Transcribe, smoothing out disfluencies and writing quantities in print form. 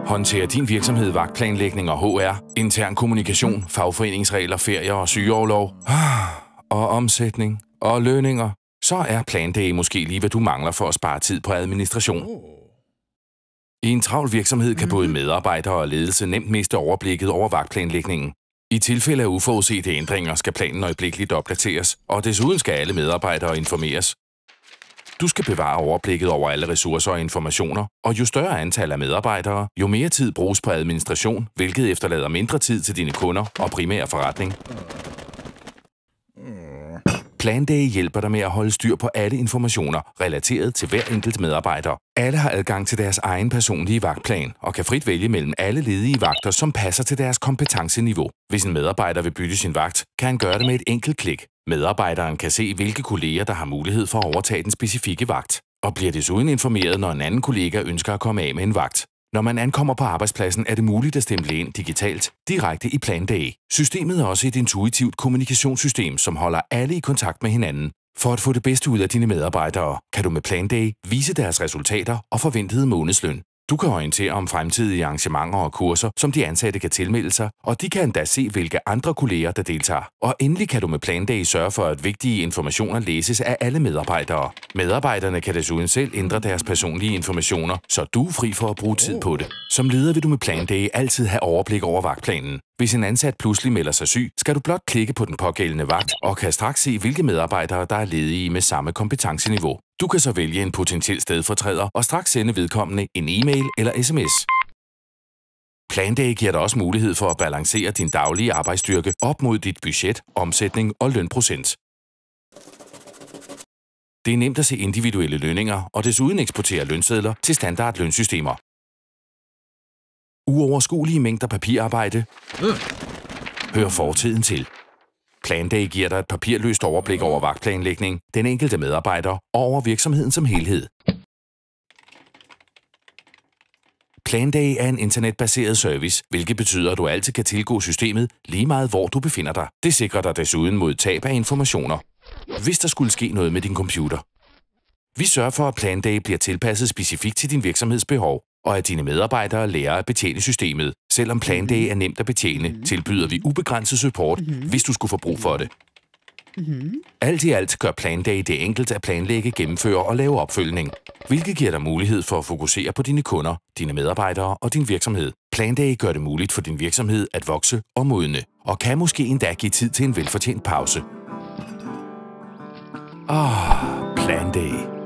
Håndterer din virksomhed vagtplanlægning og HR, intern kommunikation, fagforeningsregler, ferier og sygeorlov, og omsætning og lønninger, så er Planday måske lige, hvad du mangler for at spare tid på administration. I en travl virksomhed kan både medarbejdere og ledelse nemt miste overblikket over vagtplanlægningen. I tilfælde af uforudsete ændringer skal planen øjeblikkeligt opdateres, og desuden skal alle medarbejdere informeres. Du skal bevare overblikket over alle ressourcer og informationer, og jo større antal af medarbejdere, jo mere tid bruges på administration, hvilket efterlader mindre tid til dine kunder og primære forretning. Planday hjælper dig med at holde styr på alle informationer relateret til hver enkelt medarbejder. Alle har adgang til deres egen personlige vagtplan og kan frit vælge mellem alle ledige vagter, som passer til deres kompetenceniveau. Hvis en medarbejder vil bytte sin vagt, kan han gøre det med et enkelt klik. Medarbejderen kan se, hvilke kolleger, der har mulighed for at overtage den specifikke vagt, og bliver desuden informeret, når en anden kollega ønsker at komme af med en vagt. Når man ankommer på arbejdspladsen, er det muligt at stemple ind digitalt, direkte i Planday. Systemet er også et intuitivt kommunikationssystem, som holder alle i kontakt med hinanden. For at få det bedste ud af dine medarbejdere, kan du med Planday vise deres resultater og forventede månedsløn. Du kan orientere om fremtidige arrangementer og kurser, som de ansatte kan tilmelde sig, og de kan endda se, hvilke andre kolleger, der deltager. Og endelig kan du med Planday sørge for, at vigtige informationer læses af alle medarbejdere. Medarbejderne kan desuden selv ændre deres personlige informationer, så du er fri for at bruge tid på det. Som leder vil du med Planday altid have overblik over vagtplanen. Hvis en ansat pludselig melder sig syg, skal du blot klikke på den pågældende vagt og kan straks se, hvilke medarbejdere, der er ledige med samme kompetenceniveau. Du kan så vælge en potentiel stedfortræder og straks sende vedkommende en e-mail eller sms. Planday giver dig også mulighed for at balancere din daglige arbejdsstyrke op mod dit budget, omsætning og lønprocent. Det er nemt at se individuelle lønninger og desuden eksportere lønsedler til standardlønsystemer. Uoverskuelige mængder papirarbejde hører fortiden til. Planday giver dig et papirløst overblik over vagtplanlægning, den enkelte medarbejder og over virksomheden som helhed. Planday er en internetbaseret service, hvilket betyder, at du altid kan tilgå systemet lige meget hvor du befinder dig. Det sikrer dig desuden mod tab af informationer, hvis der skulle ske noget med din computer. Vi sørger for, at Planday bliver tilpasset specifikt til din virksomheds behov, og at dine medarbejdere lærer at betjene systemet. Selvom Planday er nemt at betjene, tilbyder vi ubegrænset support, hvis du skulle få brug for det. Alt i alt gør Planday det enkelt at planlægge, gennemføre og lave opfølgning, hvilket giver dig mulighed for at fokusere på dine kunder, dine medarbejdere og din virksomhed. Planday gør det muligt for din virksomhed at vokse og modne, og kan måske endda give tid til en velfortjent pause. Planday.